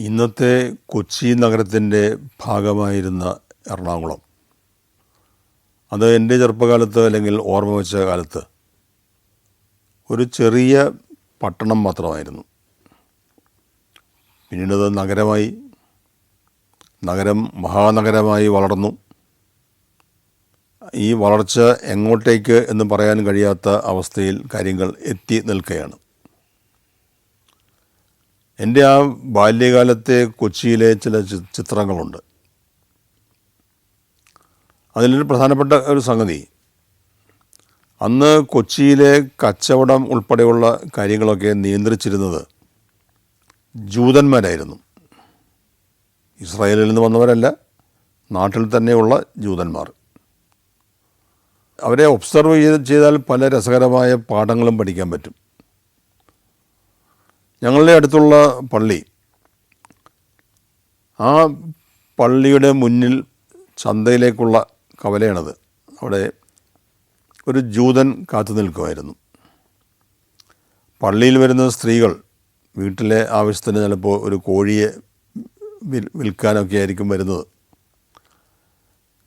ഇന്നത്തെ കൊച്ചി നഗരത്തിൻ്റെ ഭാഗമായിരുന്ന എറണാകുളം, അത് എൻ്റെ ചെറുപ്പകാലത്ത് അല്ലെങ്കിൽ ഓർമ്മ വെച്ച കാലത്ത് ഒരു ചെറിയ പട്ടണം മാത്രമായിരുന്നു. പിന്നീടത് നഗരമായി, നഗരം മഹാനഗരമായി വളർന്നു. ഈ വളർച്ച എങ്ങോട്ടേക്ക് എന്ന് പറയാൻ കഴിയാത്ത അവസ്ഥയിൽ കാര്യങ്ങൾ എത്തി നിൽക്കുകയാണ്. എൻ്റെ ആ ബാല്യകാലത്തെ കൊച്ചിയിലെ ചില ചിത്രങ്ങളുണ്ട്. അതിലൊരു പ്രധാനപ്പെട്ട ഒരു സംഗതി, അന്ന് കൊച്ചിയിലെ കച്ചവടം ഉൾപ്പെടെയുള്ള കാര്യങ്ങളൊക്കെ നിയന്ത്രിച്ചിരുന്നത് ജൂതന്മാരായിരുന്നു. ഇസ്രായേലിൽ നിന്ന് വന്നവരല്ല, നാട്ടിൽ തന്നെയുള്ള ജൂതന്മാർ. അവരെ ഒബ്സർവ് ചെയ്താൽ പല രസകരമായ പാഠങ്ങളും പഠിക്കാൻ പറ്റും. ഞങ്ങളുടെ അടുത്തുള്ള പള്ളി, ആ പള്ളിയുടെ മുന്നിൽ ചന്തയിലേക്കുള്ള കവലയാണത്. അവിടെ ഒരു ജൂതൻ കാത്തു നിൽക്കുമായിരുന്നു. പള്ളിയിൽ വരുന്ന സ്ത്രീകൾ വീട്ടിലെ ആവശ്യത്തിന് ചിലപ്പോൾ ഒരു കോഴിയെ വിൽക്കാനൊക്കെ ആയിരിക്കും വരുന്നത്.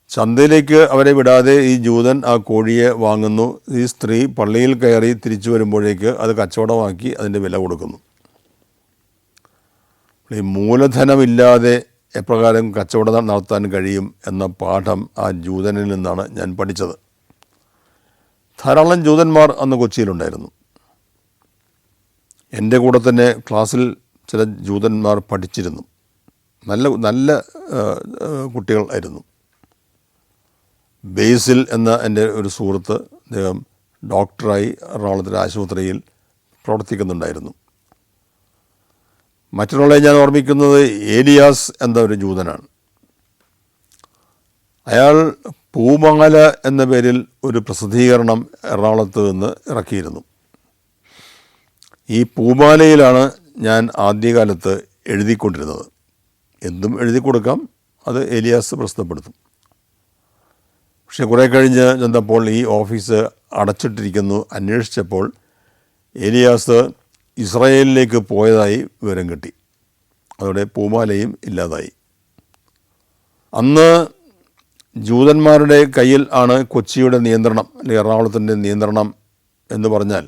ചന്തയിലേക്ക് അവരെ വിടാതെ ഈ ജൂതൻ ആ കോഴിയെ വാങ്ങുന്നു. ഈ സ്ത്രീ പള്ളിയിൽ കയറി തിരിച്ചു വരുമ്പോഴേക്ക് അത് കച്ചവടമാക്കി അതിൻ്റെ വില കൊടുക്കുന്നു. ഈ മൂലധനമില്ലാതെ എപ്രകാരം കച്ചവടം നടത്താൻ കഴിയും എന്ന പാഠം ആ ജൂതനിൽ നിന്നാണ് ഞാൻ പഠിച്ചത്. ധാരാളം ജൂതന്മാർ അന്ന് കൊച്ചിയിലുണ്ടായിരുന്നു. എൻ്റെ കൂടെ തന്നെ ക്ലാസ്സിൽ ചില ജൂതന്മാർ പഠിച്ചിരുന്നു. നല്ല കുട്ടികൾ ആയിരുന്നു. ബേസിൽ എന്ന എൻ്റെ ഒരു സുഹൃത്ത്, അദ്ദേഹം ഡോക്ടറായി എറണാകുളത്തിലെ ആശുപത്രിയിൽ പ്രവർത്തിക്കുന്നുണ്ടായിരുന്നു. മറ്റൊരാളെ ഞാൻ ഓർമ്മിക്കുന്നത് ഏലിയാസ് എന്ന ഒരു ജൂതനാണ്. അയാൾ പൂമാല എന്ന പേരിൽ ഒരു പ്രസിദ്ധീകരണം എറണാകുളത്ത് നിന്ന് ഇറക്കിയിരുന്നു. ഈ പൂമാലയിലാണ് ഞാൻ ആദ്യകാലത്ത് എഴുതിക്കൊണ്ടിരുന്നത്. എന്തും എഴുതി കൊടുക്കാം, അത് ഏലിയാസ് പ്രസിദ്ധപ്പെടുത്തും. പക്ഷെ കുറേ കഴിഞ്ഞ് ചെന്നപ്പോൾ ഈ ഓഫീസ് അടച്ചിട്ടിരിക്കുന്നു. അന്വേഷിച്ചപ്പോൾ ഏലിയാസ് ഇസ്രായേലിലേക്ക് പോയതായി വിവരം കിട്ടി. അതോടെ പൂമാലയും ഇല്ലാതായി. അന്ന് ജൂതന്മാരുടെ കയ്യിൽ ആണ് കൊച്ചിയുടെ നിയന്ത്രണം, അല്ലെങ്കിൽ എറണാകുളത്തിൻ്റെ നിയന്ത്രണം എന്ന് പറഞ്ഞാൽ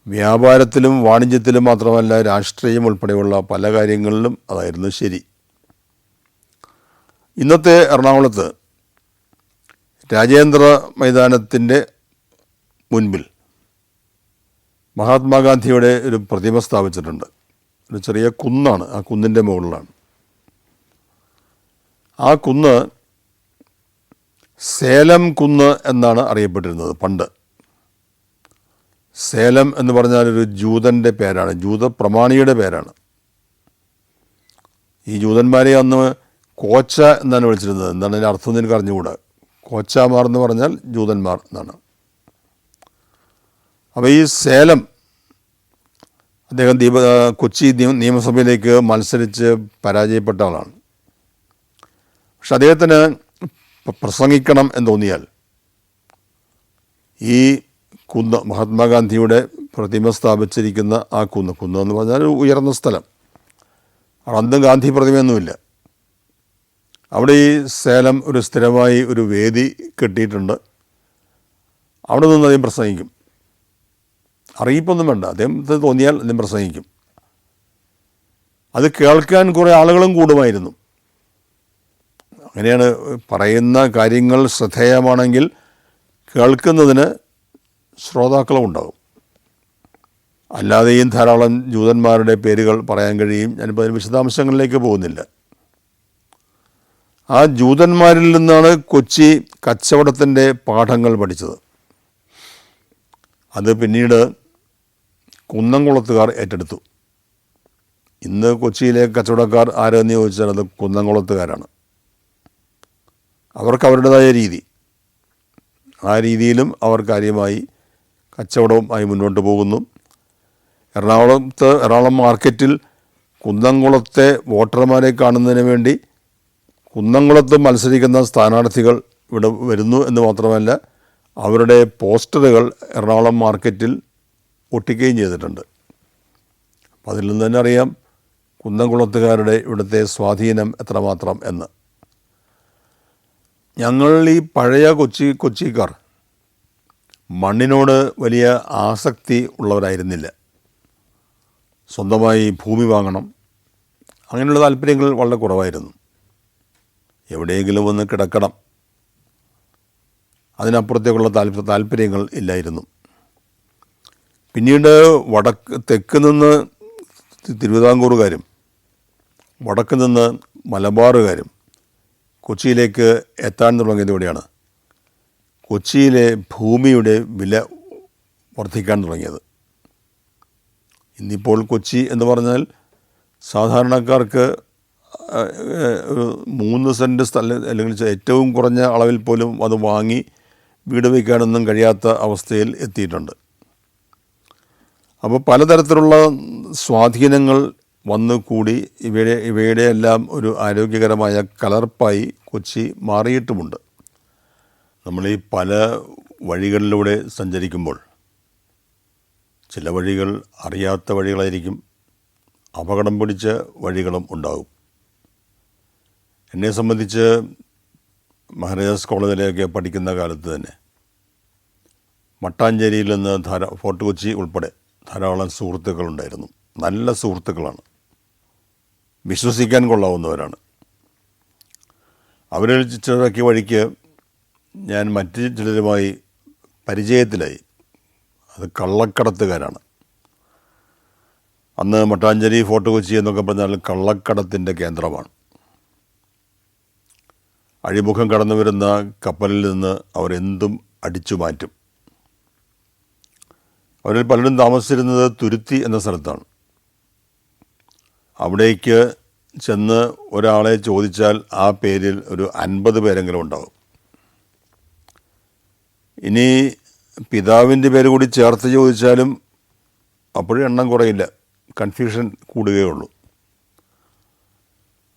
വ്യാപാരത്തിലും വാണിജ്യത്തിലും മാത്രമല്ല, രാഷ്ട്രീയം ഉൾപ്പെടെയുള്ള പല കാര്യങ്ങളിലും അതായിരുന്നു ശരി. ഇന്നത്തെ എറണാകുളത്ത് രാജേന്ദ്ര മൈതാനത്തിൻ്റെ മുൻപിൽ മഹാത്മാഗാന്ധിയുടെ ഒരു പ്രതിമ സ്ഥാപിച്ചിട്ടുണ്ട്. ഒരു ചെറിയ കുന്നാണ്, ആ കുന്നിൻ്റെ മുകളിലാണ്. ആ കുന്ന് സേലം കുന്ന് എന്നാണ് അറിയപ്പെട്ടിരുന്നത് പണ്ട്. സേലം എന്ന് പറഞ്ഞാൽ ഒരു ജൂതൻ്റെ പേരാണ്, ജൂത പ്രമാണിയുടെ പേരാണ്. ഈ ജൂതന്മാരെ അന്ന് കോച്ച എന്നാണ് വിളിച്ചിരുന്നത്. എന്താണ് അതിൻ്റെ അർത്ഥം എന്ന് എനിക്ക് അറിഞ്ഞുകൂടാ. കോച്ചാമാർ എന്ന് പറഞ്ഞാൽ ജൂതന്മാർ എന്നാണ്. അപ്പോൾ ഈ സേലം, അദ്ദേഹം കൊച്ചി നിയമസഭയിലേക്ക് മത്സരിച്ച് പരാജയപ്പെട്ട ആളാണ്. പക്ഷെ അദ്ദേഹത്തിന് പ്രസംഗിക്കണം എന്ന് തോന്നിയാൽ ഈ കുന്ന്, മഹാത്മാഗാന്ധിയുടെ പ്രതിമ സ്ഥാപിച്ചിരിക്കുന്ന ആ കുന്ന് എന്ന് പറഞ്ഞാൽ ഒരു ഉയർന്ന സ്ഥലം, അന്ന് ഗാന്ധി പ്രതിമയൊന്നുമില്ല. അവിടെ ഈ സേലം ഒരു സ്ഥിരമായി ഒരു വേദി കെട്ടിയിട്ടുണ്ട്. അവിടെ നിന്ന് അദ്ദേഹം പ്രസംഗിക്കും. അറിയിപ്പൊന്നും വേണ്ട, അദ്ദേഹത്തിന് തോന്നിയാൽ അദ്ദേഹം പ്രസംഗിക്കും. അത് കേൾക്കാൻ കുറേ ആളുകളും കൂടുമായിരുന്നു. അങ്ങനെയാണ്, പറയുന്ന കാര്യങ്ങൾ ശ്രദ്ധേയമാണെങ്കിൽ കേൾക്കുന്നതിന് ശ്രോതാക്കളും ഉണ്ടാകും. അല്ലാതെയും ധാരാളം ജൂതന്മാരുടെ പേരുകൾ പറയാൻ കഴിയും. ഞാനിപ്പോൾ അതിന് വിശദാംശങ്ങളിലേക്ക് പോകുന്നില്ല. ആ ജൂതന്മാരിൽ നിന്നാണ് കൊച്ചി കച്ചവടത്തിൻ്റെ പാഠങ്ങൾ പഠിച്ചത്. അത് പിന്നീട് കുന്നംകുളത്തുകാർ ഏറ്റെടുത്തു. ഇന്ന് കൊച്ചിയിലെ കച്ചവടക്കാർ ആരെന്ന് ചോദിച്ചാൽ അത് കുന്നംകുളത്തുകാരാണ്. അവർക്ക് അവരുടേതായ രീതി, ആ രീതിയിലും അവർ കാര്യമായി കച്ചവടവുമായി മുന്നോട്ട് പോകുന്നു. എറണാകുളം മാർക്കറ്റിൽ കുന്നംകുളത്തെ വോട്ടർമാരെ കാണുന്നതിന് വേണ്ടി കുന്നംകുളത്ത് മത്സരിക്കുന്ന സ്ഥാനാർത്ഥികൾ ഇവിടെ വരുന്നു എന്ന് മാത്രമല്ല, അവരുടെ പോസ്റ്ററുകൾ എറണാകുളം മാർക്കറ്റിൽ ഒട്ടിക്കുകയും ചെയ്തിട്ടുണ്ട്. അപ്പോൾ അതിൽ നിന്ന് തന്നെ അറിയാം കുന്നംകുളത്തുകാരുടെ ഇവിടുത്തെ സ്വാധീനം എത്രമാത്രം എന്ന്. ഞങ്ങൾ ഈ പഴയ കൊച്ചിക്കാർ മണ്ണിനോട് വലിയ ആസക്തി ഉള്ളവരായിരുന്നില്ല. സ്വന്തമായി ഭൂമി വാങ്ങണം, അങ്ങനെയുള്ള താല്പര്യങ്ങൾ വളരെ കുറവായിരുന്നു. എവിടെയെങ്കിലും ഒന്ന് കിടക്കണം, അതിനപ്പുറത്തേക്കുള്ള താല്പര്യങ്ങൾ ഇല്ലായിരുന്നു. പിന്നീട് തെക്ക് നിന്ന് തിരുവിതാംകൂറുകാരും വടക്ക് നിന്ന് മലബാറുകാരും കൊച്ചിയിലേക്ക് എത്താൻ തുടങ്ങിയതോടെയാണ് കൊച്ചിയിലെ ഭൂമിയുടെ വില വർദ്ധിക്കാൻ തുടങ്ങിയത്. ഇന്നിപ്പോൾ കൊച്ചി എന്ന് പറഞ്ഞാൽ സാധാരണക്കാർക്ക് 3 സെൻറ്റ് സ്ഥലം അല്ലെങ്കിൽ ഏറ്റവും കുറഞ്ഞ അളവിൽ പോലും അത് വാങ്ങി വീട് വയ്ക്കാനൊന്നും കഴിയാത്ത അവസ്ഥയിൽ എത്തിയിട്ടുണ്ട്. അപ്പോൾ പലതരത്തിലുള്ള സ്വാധീനങ്ങൾ വന്നു കൂടി ഇവയുടെ എല്ലാം ഒരു ആരോഗ്യകരമായ കലർപ്പായി കൊച്ചി മാറിയിട്ടുമുണ്ട്. നമ്മൾ ഈ പല വഴികളിലൂടെ സഞ്ചരിക്കുമ്പോൾ ചില വഴികൾ അറിയാത്ത വഴികളായിരിക്കും, അപകടം പിടിച്ച വഴികളും ഉണ്ടാകും. എന്നെ സംബന്ധിച്ച് മഹാരാജാസ് കോളേജിലൊക്കെ പഠിക്കുന്ന കാലത്ത് തന്നെ മട്ടാഞ്ചേരിയിൽ നിന്ന് ഫോർട്ട് കൊച്ചി ഉൾപ്പെടെ ധാരാളം സുഹൃത്തുക്കളുണ്ടായിരുന്നു. നല്ല സുഹൃത്തുക്കളാണ്, വിശ്വസിക്കാൻ കൊള്ളാവുന്നവരാണ്. അവരിൽ ചിലരൊക്കെ വഴിക്ക് ഞാൻ മറ്റ് ചിലരുമായി പരിചയത്തിലായി. അത് കള്ളക്കടത്തുകാരാണ്. അന്ന് മട്ടാഞ്ചേരി ഫോർട്ട് കൊച്ചി എന്നൊക്കെ പറഞ്ഞാൽ കള്ളക്കടത്തിൻ്റെ കേന്ദ്രമാണ്. അഴിമുഖം കടന്നു വരുന്ന കപ്പലിൽ നിന്ന് അവരെന്തും അടിച്ചു മാറ്റും. അവരിൽ പലരും താമസിച്ചിരുന്നത് തുരുത്തി എന്ന സ്ഥലത്താണ്. അവിടേക്ക് ചെന്ന് ഒരാളെ ചോദിച്ചാൽ ആ പേരിൽ ഒരു 50 പേരെങ്കിലും ഉണ്ടാകും. ഇനി പിതാവിൻ്റെ പേര് കൂടി ചേർത്ത് ചോദിച്ചാലും അപ്പോഴും എണ്ണം കുറയില്ല, കൺഫ്യൂഷൻ കൂടുകയുള്ളൂ.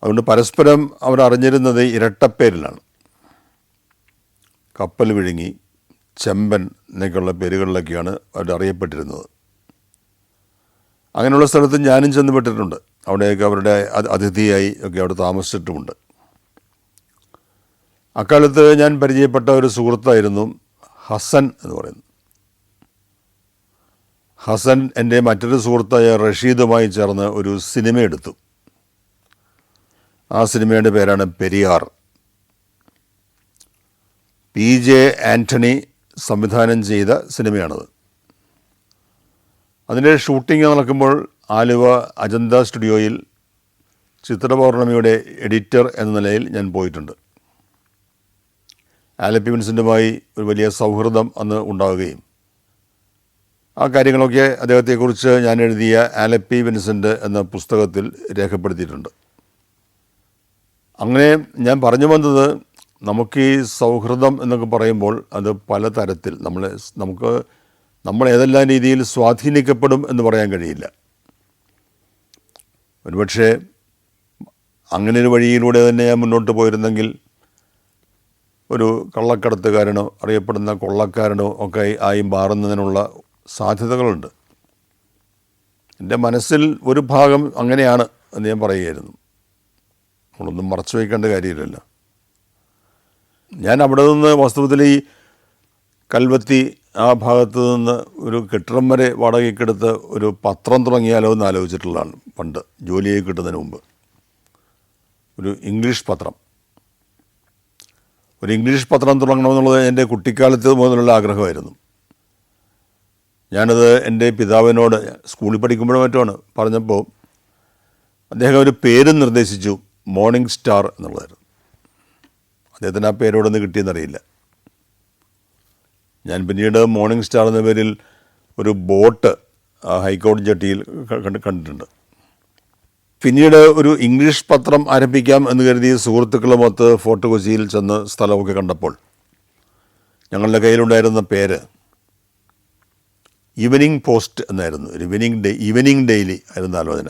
അതുകൊണ്ട് പരസ്പരം അവരറിഞ്ഞിരുന്നത് ഇരട്ടപ്പേരിലാണ്. കപ്പൽ വിഴുങ്ങി, ചെമ്പൻ എന്നൊക്കെയുള്ള പേരുകളിലൊക്കെയാണ് അവരറിയപ്പെട്ടിരുന്നത്. അങ്ങനെയുള്ള സ്ഥലത്ത് ഞാനും ചെന്നുപെട്ടിട്ടുണ്ട്. അവിടെയൊക്കെ അവരുടെ അതിഥിയായി ഒക്കെ അവിടെ താമസിച്ചിട്ടുമുണ്ട്. അക്കാലത്ത് ഞാൻ പരിചയപ്പെട്ട ഒരു സുഹൃത്തായിരുന്നു ഹസൻ എന്ന് പറയുന്നത്. ഹസൻ എൻ്റെ മറ്റൊരു സുഹൃത്തായ റഷീദുമായി ചേർന്ന് ഒരു സിനിമ എടുത്തു. ആ സിനിമയുടെ പേരാണ് പെരിയാർ. PJ ആൻ്റണി സംവിധാനം ചെയ്ത സിനിമയാണത്. അതിൻ്റെ ഷൂട്ടിംഗ് നടക്കുമ്പോൾ ആലുവ അജന്ത സ്റ്റുഡിയോയിൽ ചിത്രപൗർണമിയുടെ എഡിറ്റർ എന്ന നിലയിൽ ഞാൻ പോയിട്ടുണ്ട്. ആലപ്പി വിൻസെൻ്റുമായി ഒരു വലിയ സൗഹൃദം അന്ന് ഉണ്ടാവുകയും ആ കാര്യങ്ങളൊക്കെ അദ്ദേഹത്തെക്കുറിച്ച് ഞാൻ എഴുതിയ ആലപ്പി വിൻസെൻ്റ് എന്ന പുസ്തകത്തിൽ രേഖപ്പെടുത്തിയിട്ടുണ്ട്. അങ്ങനെ ഞാൻ പറഞ്ഞു വന്നത്, നമുക്ക് ഈ സൗഹൃദം എന്നൊക്കെ പറയുമ്പോൾ അത് പലതരത്തിൽ നമ്മൾ ഏതെല്ലാം രീതിയിൽ സ്വാധീനിക്കപ്പെടും എന്ന് പറയാൻ കഴിയില്ല. ഒരുപക്ഷെ അങ്ങനെ ഒരു വഴിയിലൂടെ തന്നെ ഞാൻ മുന്നോട്ട് പോയിരുന്നെങ്കിൽ ഒരു കള്ളക്കടത്തുകാരനോ അറിയപ്പെടുന്ന കൊള്ളക്കാരനോ ഒക്കെ ആയി മാറുന്നതിനുള്ള സാധ്യതകളുണ്ട്. എൻ്റെ മനസ്സിൽ ഒരു ഭാഗം അങ്ങനെയാണ് എന്ന് ഞാൻ പറയുകയായിരുന്നു. നമ്മളൊന്നും മറച്ചു വയ്ക്കേണ്ട കാര്യമില്ലല്ലോ. ഞാൻ അവിടെ നിന്ന് വാസ്തവത്തിൽ ഈ കൽവത്തി ആ ഭാഗത്ത് നിന്ന് ഒരു കെട്ടിടം വരെ വാടകയ്ക്കെടുത്ത് ഒരു പത്രം തുടങ്ങിയാലോ എന്ന് ആലോചിച്ചിട്ടുള്ളതാണ് പണ്ട് ജോലിയായി കിട്ടുന്നതിന് മുമ്പ്. ഒരു ഇംഗ്ലീഷ് പത്രം തുടങ്ങണമെന്നുള്ളത് എൻ്റെ കുട്ടിക്കാലത്ത് മുതലുള്ള ആഗ്രഹമായിരുന്നു. ഞാനത് എൻ്റെ പിതാവിനോട് സ്കൂളിൽ പഠിക്കുമ്പോഴും മറ്റുമാണ് പറഞ്ഞപ്പോൾ അദ്ദേഹം ഒരു പേര് നിർദ്ദേശിച്ചു, മോർണിംഗ് സ്റ്റാർ എന്നുള്ളതായിരുന്നു. അദ്ദേഹത്തിന് ആ പേരോടൊന്ന് കിട്ടിയെന്നറിയില്ല. ഞാൻ പിന്നീട് മോർണിംഗ് സ്റ്റാർ എന്ന പേരിൽ ഒരു ബോട്ട് ഹൈക്കോടതി ജട്ടിയിൽ കണ്ടിട്ടുണ്ട്. പിന്നീട് ഒരു ഇംഗ്ലീഷ് പത്രം ആരംഭിക്കാം എന്ന് കരുതി സുഹൃത്തുക്കളുമൊത്ത് ഫോർട്ട് കൊച്ചിയിൽ ചെന്ന് സ്ഥലമൊക്കെ കണ്ടപ്പോൾ ഞങ്ങളുടെ കയ്യിലുണ്ടായിരുന്ന പേര് ഈവനിങ് പോസ്റ്റ് എന്നായിരുന്നു. ഒരു ഈവനിങ് ഡെയിലി ആയിരുന്നു ആലോചന.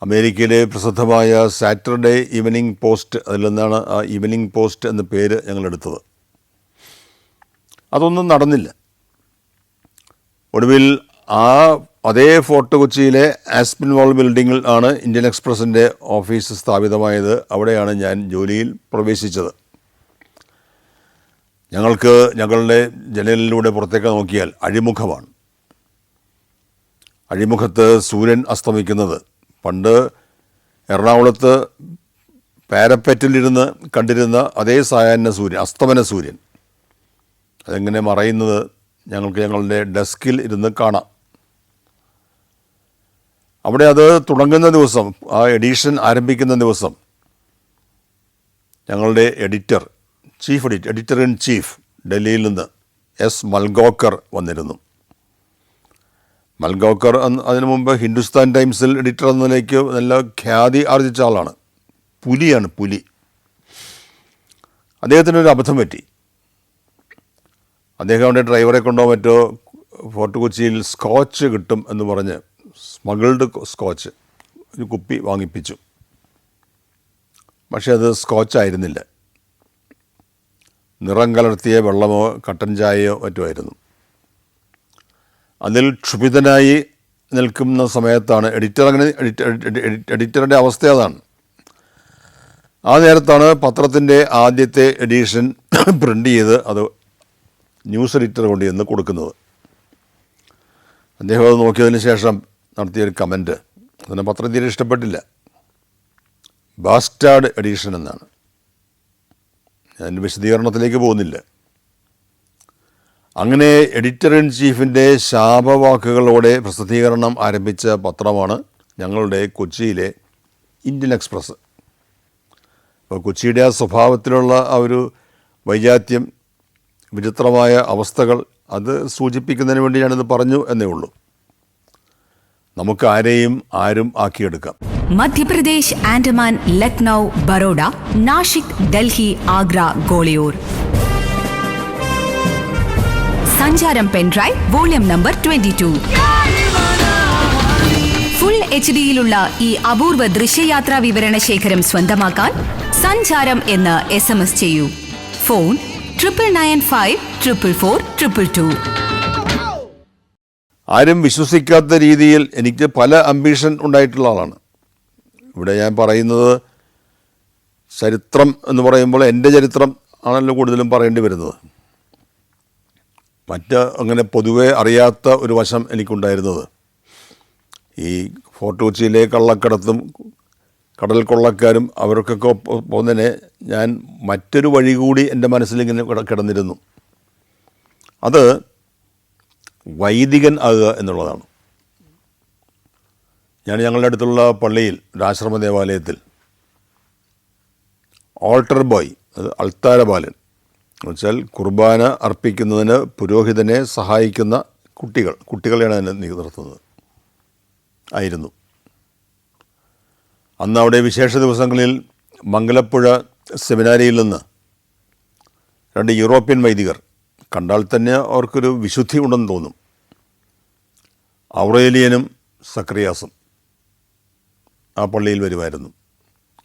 അമേരിക്കയിലെ പ്രസിദ്ധമായ സാറ്റർഡേ ഈവനിങ് പോസ്റ്റ്, അതിൽ നിന്നാണ് ആ ഈവനിങ് പോസ്റ്റ് എന്ന പേര് ഞങ്ങളെടുത്തത്. അതൊന്നും നടന്നില്ല. ഒടുവിൽ അതേ ഫോർട്ട് കൊച്ചിയിലെ ആസ്പിൻവാൾ ബിൽഡിങ്ങിൽ ആണ് ഇന്ത്യൻ എക്സ്പ്രസിൻ്റെ ഓഫീസ് സ്ഥാപിതമായത്. അവിടെയാണ് ഞാൻ ജോലിയിൽ പ്രവേശിച്ചത്. ഞങ്ങൾക്ക് ഞങ്ങളുടെ ജനലിലൂടെ പുറത്തേക്ക് നോക്കിയാൽ അഴിമുഖമാണ്. അഴിമുഖത്ത് സൂര്യൻ അസ്തമിക്കുന്നത് പണ്ട് എറണാകുളത്ത് പാരപ്പറ്റിലിരുന്ന് കണ്ടിരുന്ന അതേ സായാഹ്ന സൂര്യൻ, അസ്തമന സൂര്യൻ, അതെങ്ങനെ മറയുന്നത് ഞങ്ങൾക്ക് ഞങ്ങളുടെ ഡെസ്കിൽ ഇരുന്ന് കാണാം. അവിടെ അത് തുടങ്ങുന്ന ദിവസം, ആ എഡിഷൻ ആരംഭിക്കുന്ന ദിവസം, ഞങ്ങളുടെ എഡിറ്റർ ഇൻ ചീഫ് ഡൽഹിയിൽ നിന്ന് എസ് മൽഗോക്കർ വന്നിരുന്നു. മൽഗോക്കർ അതിനു മുമ്പ് ഹിന്ദുസ്ഥാൻ ടൈംസിൽ എഡിറ്റർ എന്ന നിലയ്ക്ക് നല്ല ഖ്യാതി ആർജിച്ച ആളാണ്. പുലിയാണ്, പുലി. അദ്ദേഹത്തിനൊരു അബദ്ധം പറ്റി. അദ്ദേഹം അവിടെ ഡ്രൈവറെ കൊണ്ടോ മറ്റോ ഫോർട്ട് കൊച്ചിയിൽ സ്കോച്ച് കിട്ടും എന്ന് പറഞ്ഞ് സ്മഗിൾഡ് സ്കോച്ച് ഒരു കുപ്പി വാങ്ങിപ്പിച്ചു. പക്ഷെ അത് സ്കോച്ച് ആയിരുന്നില്ല. നിറം കലർത്തിയ വെള്ളമോ കട്ടൻ ചായയോ മറ്റോ ആയിരുന്നു. അതിൽ ക്ഷുഭിതനായി നിൽക്കുന്ന സമയത്താണ് എഡിറ്ററുടെ അവസ്ഥ അതാണ്. ആ നേരത്താണ് പത്രത്തിൻ്റെ ആദ്യത്തെ എഡിഷൻ പ്രിൻ്റ് ചെയ്ത് അത് ന്യൂസ് എഡിറ്റർ കൊണ്ട് ചെന്ന് കൊടുക്കുന്നത്. അദ്ദേഹം അത് നോക്കിയതിന് ശേഷം നടത്തിയൊരു കമൻറ്റ് അതിന് പത്രം തീരെ ഇഷ്ടപ്പെട്ടില്ല. ബാസ്റ്റാർഡ് എഡിഷൻ എന്നാണ്. ഞാൻ വിശദീകരണത്തിലേക്ക് പോകുന്നില്ല. അങ്ങനെ എഡിറ്റർ ഇൻ ചീഫിൻ്റെ ശാപവാക്കുകളോടെ പ്രസിദ്ധീകരണം ആരംഭിച്ച പത്രമാണ് ഞങ്ങളുടെ കൊച്ചിയിലെ ഇന്ത്യൻ എക്സ്പ്രസ്. അപ്പോൾ കൊച്ചിയുടെ ആ സ്വഭാവത്തിലുള്ള ആ ഒരു വൈജാത്യം, വിചിത്രമായ അവസ്ഥകൾ, അത് സൂചിപ്പിക്കുന്നതിന് വേണ്ടി ഞാനിത് പറഞ്ഞു എന്നേ ഉള്ളൂ. നമുക്ക് ആരും ആക്കിയെടുക്കാം. മധ്യപ്രദേശ്, ആൻഡമാൻ, ലക്നൗ, ബറോഡ, നാഷിക്, ഡൽഹി, ആഗ്ര, ഗോളിയോർ. സഞ്ചാരം പെൻഡ്രൈവ് വോള്യം നമ്പർ 22. ഫുൾ HD-യിലുള്ള ഈ അപൂർവ ദൃശ്യയാത്രാ വിവരണ ശേഖരം സ്വന്തമാക്കാൻ സഞ്ചാരം എന്ന് SMS ചെയ്യൂ. ഫോൺ 9995444222. ആരും വിശ്വസിക്കാത്ത രീതിയിൽ എനിക്ക് പല അംബീഷൻ ഉണ്ടായിട്ടുള്ള ആളാണ്. ഇവിടെ ഞാൻ പറയുന്നത് ചരിത്രം എന്ന് പറയുമ്പോൾ എൻ്റെ ചരിത്രം ആണല്ലോ കൂടുതലും പറയേണ്ടി വരുന്നത്. അങ്ങനെ പൊതുവെ അറിയാത്ത ഒരു വശം എനിക്കുണ്ടായിരുന്നത് ഈ ഫോർട്ട് കൊച്ചിയിലെ കള്ളക്കടത്തും കടൽ കൊള്ളക്കാരും അവർക്കൊക്കെ പോകുന്നതിനെ ഞാൻ മറ്റൊരു വഴി കൂടി എൻ്റെ മനസ്സിലിങ്ങനെ കിടന്നിരുന്നു. അത് വൈദികൻ ആകുക എന്നുള്ളതാണ്. ഞാൻ ഞങ്ങളുടെ അടുത്തുള്ള പള്ളിയിൽ, ഒരാശ്രമ ദേവാലയത്തിൽ ഓൾട്ടർ ബോയ്, അത് അൾത്താര ബാലൻ എന്ന് വെച്ചാൽ കുർബാന അർപ്പിക്കുന്നതിന് പുരോഹിതനെ സഹായിക്കുന്ന കുട്ടികളെയാണ് അതിനെ നിർത്തുന്നത് ആയിരുന്നു. അന്ന് അവിടെ വിശേഷ ദിവസങ്ങളിൽ മംഗലപ്പുഴ സെമിനാരിയിൽ നിന്ന് 2 യൂറോപ്യൻ വൈദികർ, കണ്ടാൽ തന്നെ അവർക്കൊരു വിശുദ്ധി ഉണ്ടെന്ന് തോന്നും, ഔറേലിയനും സക്രിയാസും ആ പള്ളിയിൽ വരുമായിരുന്നു.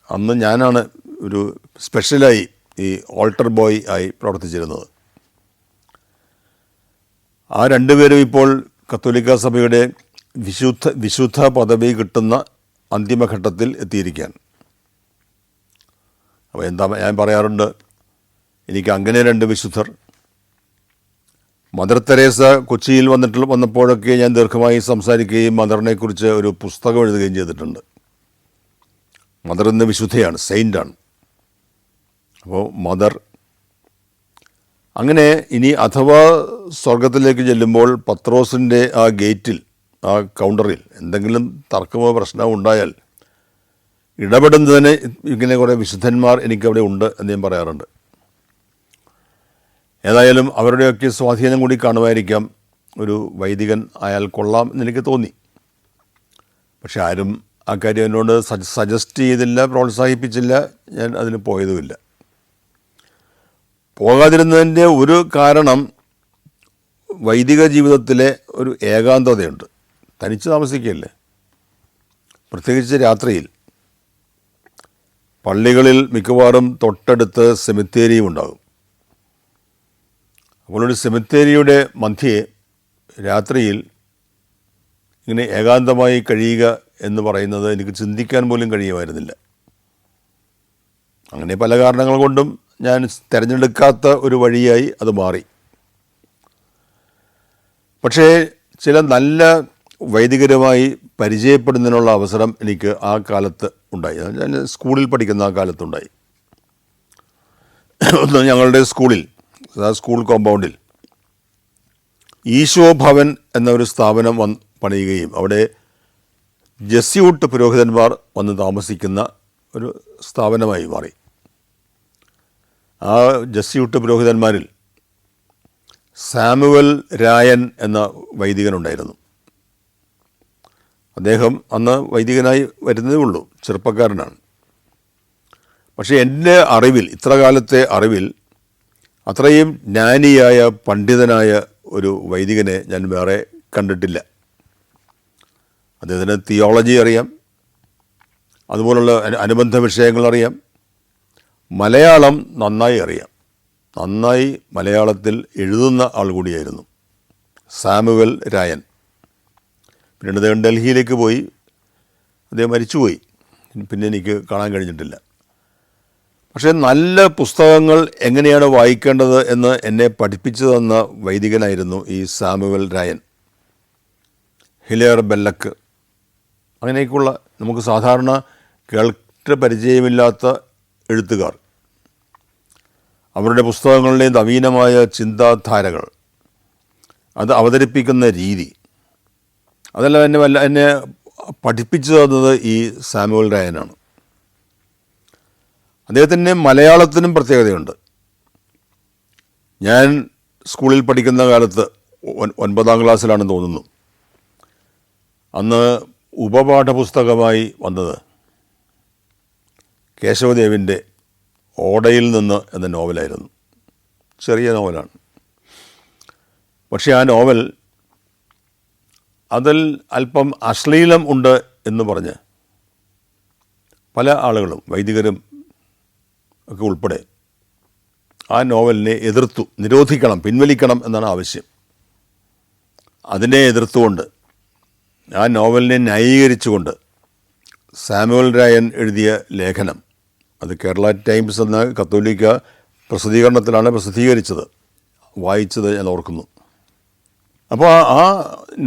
അന്ന് ഞാനാണ് ഒരു സ്പെഷ്യലായി ഈ ഓൾട്ടർ ബോയ് ആയി പ്രവർത്തിച്ചിരുന്നത്. ആ 2 പേരും ഇപ്പോൾ കത്തോലിക്ക സഭയുടെ വിശുദ്ധ പദവി കിട്ടുന്ന അന്തിമഘട്ടത്തിൽ എത്തിയിരിക്കുകയാണ്. അപ്പോൾ ഞാൻ പറയാറുണ്ട്, എനിക്ക് അങ്ങനെ 2 വിശുദ്ധർ. മദർ തെരേസ കൊച്ചിയിൽ വന്നപ്പോഴൊക്കെ ഞാൻ ദീർഘമായി സംസാരിക്കുകയും മദറിനെക്കുറിച്ച് ഒരു പുസ്തകം എഴുതുകയും ചെയ്തിട്ടുണ്ട്. മദർ ഇന്ന് വിശുദ്ധയാണ്, സെയിൻ്റാണ്. അപ്പോൾ മദർ അങ്ങനെ ഇനി അഥവാ സ്വർഗത്തിലേക്ക് ചെല്ലുമ്പോൾ പത്രോസിൻ്റെ ആ ഗേറ്റിൽ, ആ കൗണ്ടറിൽ എന്തെങ്കിലും തർക്കമോ പ്രശ്നമോ ഉണ്ടായാൽ ഇടപെടുന്നതിന് ഇങ്ങനെ കുറേ വിശുദ്ധന്മാർ എനിക്കവിടെ ഉണ്ട് എന്ന് ഞാൻ പറയാറുണ്ട്. ഏതായാലും അവരുടെയൊക്കെ സ്വാധീനം കൂടി കാണുമായിരിക്കാം ഒരു വൈദികൻ ആയാൽ കൊള്ളാം എന്നെനിക്ക് തോന്നി. പക്ഷെ ആരും ആ കാര്യം എന്നോട് സജസ്റ്റ് ചെയ്തില്ല, പ്രോത്സാഹിപ്പിച്ചില്ല. ഞാൻ അതിന് പോയതുമില്ല. പോകാതിരുന്നതിൻ്റെ ഒരു കാരണം വൈദിക ജീവിതത്തിലെ ഒരു ഏകാന്തതയുണ്ട്. തനിച്ച് താമസിക്കുകയല്ലേ, പ്രത്യേകിച്ച് രാത്രിയിൽ. പള്ളികളിൽ മിക്കവാറും തൊട്ടടുത്ത് സെമിത്തേരിയും ഉണ്ടാകും. അപ്പോൾ ഒരു സെമിത്തേരിയുടെ മധ്യേ രാത്രിയിൽ ഇങ്ങനെ ഏകാന്തമായി കഴിയുക എന്ന് പറയുന്നത് എനിക്ക് ചിന്തിക്കാൻ പോലും കഴിയുമായിരുന്നില്ല. അങ്ങനെ പല കാരണങ്ങൾ കൊണ്ടും ഞാൻ തിരഞ്ഞെടുക്കാത്ത ഒരു വഴിയായി അത് മാറി. പക്ഷേ ചില നല്ല വൈദികരുമായി പരിചയപ്പെടുന്നതിനുള്ള അവസരം എനിക്ക് ആ കാലത്ത് ഉണ്ടായി. ഞാൻ സ്കൂളിൽ പഠിക്കുന്ന ആ കാലത്തുണ്ടായി. ഒന്ന് ഞങ്ങളുടെ സ്കൂളിൽ, സ്കൂൾ കോമ്പൗണ്ടിൽ ഈശോ ഭവൻ എന്നൊരു സ്ഥാപനം പണിയുകയും അവിടെ ജസ്യൂട്ട് പുരോഹിതന്മാർ വന്ന് താമസിക്കുന്ന ഒരു സ്ഥാപനമായി മാറി. ആ ജസ്യൂട്ട് പുരോഹിതന്മാരിൽ സാമുവൽ രായൻ എന്ന വൈദികനുണ്ടായിരുന്നു. അദ്ദേഹം അന്ന് വൈദികനായി വരുന്നതേ ഉള്ളൂ, ചെറുപ്പക്കാരനാണ്. പക്ഷേ എൻ്റെ അറിവിൽ, ഇത്ര കാലത്തെ അറിവിൽ, അത്രയും ജ്ഞാനിയായ പണ്ഡിതനായ ഒരു വൈദികനെ ഞാൻ വേറെ കണ്ടിട്ടില്ല. അദ്ദേഹത്തിന് തിയോളജി അറിയാം, അതുപോലുള്ള അനുബന്ധ വിഷയങ്ങൾ അറിയാം, മലയാളം നന്നായി അറിയാം, നന്നായി മലയാളത്തിൽ എഴുതുന്ന ആൾ കൂടിയായിരുന്നു സാമുവൽ രായൻ. പിന്നീട് അദ്ദേഹം ഡൽഹിയിലേക്ക് പോയി, അദ്ദേഹം മരിച്ചുപോയി, പിന്നെ എനിക്ക് കാണാൻ കഴിഞ്ഞിട്ടില്ല. പക്ഷേ നല്ല പുസ്തകങ്ങൾ എങ്ങനെയാണ് വായിക്കേണ്ടത് എന്ന് എന്നെ പഠിപ്പിച്ചു തന്ന വൈദികനായിരുന്നു ഈ സാമുവൽ രായൻ. ഹിലേർ ബെല്ലക്ക്, അങ്ങനെയൊക്കെയുള്ള നമുക്ക് സാധാരണ കേട്ട് പരിചയമില്ലാത്ത എഴുത്തുകാർ, അവരുടെ പുസ്തകങ്ങളിലെ നവീനമായ ചിന്താധാരകൾ, അത് അവതരിപ്പിക്കുന്ന രീതി, അതെല്ലാം എന്നെ പഠിപ്പിച്ചു തന്നത് ഈ സാമുവൽ രായനാണ്. അദ്ദേഹത്തിൻ്റെ മലയാളത്തിനും പ്രത്യേകതയുണ്ട്. ഞാൻ സ്കൂളിൽ പഠിക്കുന്ന കാലത്ത് 9ാം ക്ലാസ്സിലാണെന്ന് തോന്നുന്നു, അന്ന് ഉപപാഠപുസ്തകമായി വന്നത് കേശവദേവിൻ്റെ ഓടയിൽ നിന്ന് എന്ന നോവലായിരുന്നു. ചെറിയ നോവലാണ്. പക്ഷേ ആ നോവൽ അതിൽ അല്പം അശ്ലീലം ഉണ്ട് എന്ന് പറഞ്ഞ് പല ആളുകളും, വൈദികരും ഒക്കെ ഉൾപ്പെടെ, ആ നോവലിനെ എതിർത്തു. നിരോധിക്കണം, പിൻവലിക്കണം എന്നാണ് ആവശ്യം. അതിനെ എതിർത്തുകൊണ്ട്, ആ നോവലിനെ ന്യായീകരിച്ചുകൊണ്ട് സാമുവൽ രായൻ എഴുതിയ ലേഖനം, അത് കേരള ടൈംസ് എന്ന കത്തോലിക്ക പ്രസിദ്ധീകരണത്തിലാണ് പ്രസിദ്ധീകരിച്ചത്, വായിച്ചത് ഞാൻ ഓർക്കുന്നു. അപ്പോൾ ആ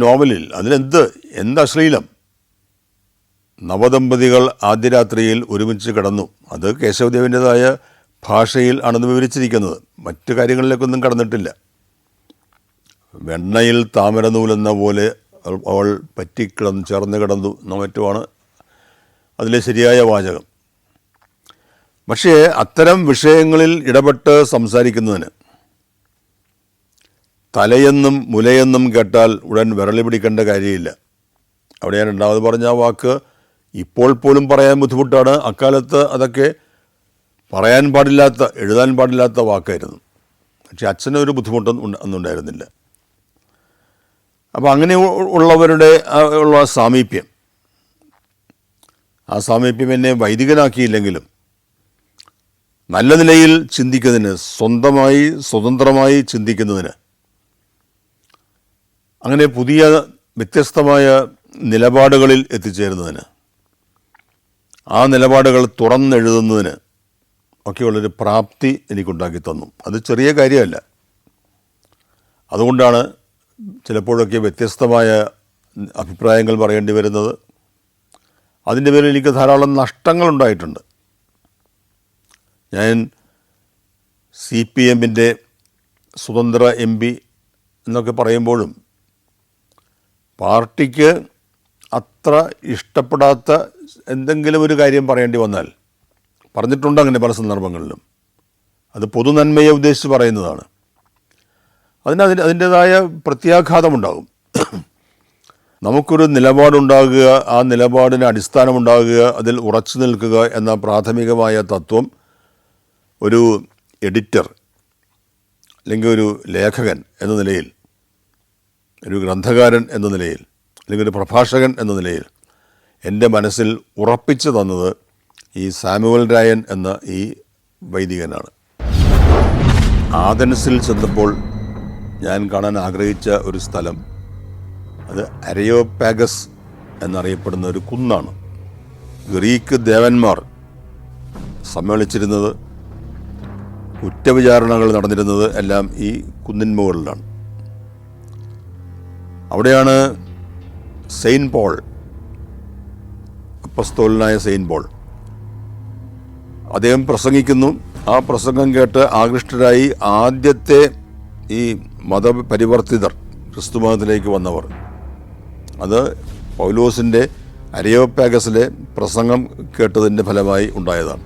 നോവലിൽ എന്ത് അശ്ലീലം! നവദമ്പതികൾ ആദ്യ രാത്രിയിൽ ഒരുമിച്ച് കിടന്നു. അത് കേശവദേവൻ്റെതായ ഭാഷയിൽ ആണെന്ന് വിവരിച്ചിരിക്കുന്നത്, മറ്റു കാര്യങ്ങളിലേക്കൊന്നും കടന്നിട്ടില്ല. വെണ്ണയിൽ താമര നൂലെന്ന പോലെ അവൾ ചേർന്ന് കിടന്നു എന്ന മറ്റുമാണ് അതിലെ ശരിയായ വാചകം. പക്ഷേ അത്തരം വിഷയങ്ങളിൽ ഇടപെട്ട് സംസാരിക്കുന്നതിന് തലയെന്നും മുലയെന്നും കേട്ടാൽ ഉടൻ വിരളി പിടിക്കേണ്ട കാര്യമില്ല. അവിടെ ഞാൻ രണ്ടാമത് പറഞ്ഞ ആ വാക്ക് ഇപ്പോൾ പോലും പറയാൻ ബുദ്ധിമുട്ടാണ്. അക്കാലത്ത് അതൊക്കെ പറയാൻ പാടില്ലാത്ത, എഴുതാൻ പാടില്ലാത്ത വാക്കായിരുന്നു. പക്ഷെ അച്ഛനൊരു ബുദ്ധിമുട്ടും ഒന്നുണ്ടായിരുന്നില്ല. അപ്പോൾ അങ്ങനെ ഉള്ളവരുടെ ഉള്ള സാമീപ്യം, ആ സാമീപ്യം എന്നെ വൈദികനാക്കിയില്ലെങ്കിലും നല്ല നിലയിൽ ചിന്തിക്കുന്നതിന്, സ്വതന്ത്രമായി ചിന്തിക്കുന്നതിന്, അങ്ങനെ പുതിയ വ്യത്യസ്തമായ നിലപാടുകളിൽ എത്തിച്ചേരുന്നതിന്, ആ നിലപാടുകൾ തുറന്നെഴുതുന്നതിന് ഒക്കെയുള്ളൊരു പ്രാപ്തി എനിക്കുണ്ടാക്കി തന്നു. അത് ചെറിയ കാര്യമല്ല. അതുകൊണ്ടാണ് ചിലപ്പോഴൊക്കെ വ്യത്യസ്തമായ അഭിപ്രായങ്ങൾ പറയേണ്ടി വരുന്നത്. അതിൻ്റെ പേരിൽ എനിക്ക് ധാരാളം നഷ്ടങ്ങളുണ്ടായിട്ടുണ്ട്. ഞാൻ CPMൻ്റെ സ്വതന്ത്ര MP എന്നൊക്കെ പറയുമ്പോഴും പാർട്ടിക്ക് അത്ര ഇഷ്ടപ്പെടാത്ത എന്തെങ്കിലും ഒരു കാര്യം പറയേണ്ടി വന്നാൽ, പറഞ്ഞിട്ടുണ്ട് അങ്ങനെ പല സന്ദർഭങ്ങളിലും, അത് പൊതുനന്മയെ ഉദ്ദേശിച്ച് പറയുന്നതാണ്. അതിൻ്റേതായ പ്രത്യാഘാതമുണ്ടാകും. നമുക്കൊരു നിലപാടുണ്ടാകുക, ആ നിലപാടിന് അടിസ്ഥാനമുണ്ടാകുക, അതിൽ ഉറച്ചു നിൽക്കുക എന്ന പ്രാഥമികമായ തത്വം ഒരു എഡിറ്റർ അല്ലെങ്കിൽ ഒരു ലേഖകൻ എന്ന നിലയിൽ, ഒരു ഗ്രന്ഥകാരൻ എന്ന നിലയിൽ, അല്ലെങ്കിൽ ഒരു പ്രഭാഷകൻ എന്ന നിലയിൽ എൻ്റെ മനസ്സിൽ ഉറപ്പിച്ചു തന്നത് ഈ സാമുവൽ രായൻ എന്ന ഈ വൈദികനാണ്. ആഥൻസിൽ ചെന്നപ്പോൾ ഞാൻ കാണാൻ ആഗ്രഹിച്ച ഒരു സ്ഥലം, അത് അരയോപാഗസ് എന്നറിയപ്പെടുന്ന ഒരു കുന്നാണ്. ഗ്രീക്ക് ദേവന്മാർ സമ്മേളിച്ചിരുന്നത്, കുറ്റവിചാരണകൾ നടന്നിരുന്നത് എല്ലാം ഈ കുന്നിൻ മുകളിലാണ്. അവിടെയാണ് സെയിൻറ്റ് പോൾ, അപ്പസ്തോലനായ സെയിൻറ്റ് പോൾ, അദ്ദേഹം പ്രസംഗിക്കുന്നു. ആ പ്രസംഗം കേട്ട് ആകൃഷ്ടരായി ആദ്യത്തെ ഈ മതപരിവർത്തിതർ, ക്രിസ്തുമതത്തിലേക്ക് വന്നവർ, അത് പൗലോസിൻ്റെ അരയോപാഗസിലെ പ്രസംഗം കേട്ടതിൻ്റെ ഫലമായി ഉണ്ടായതാണ്.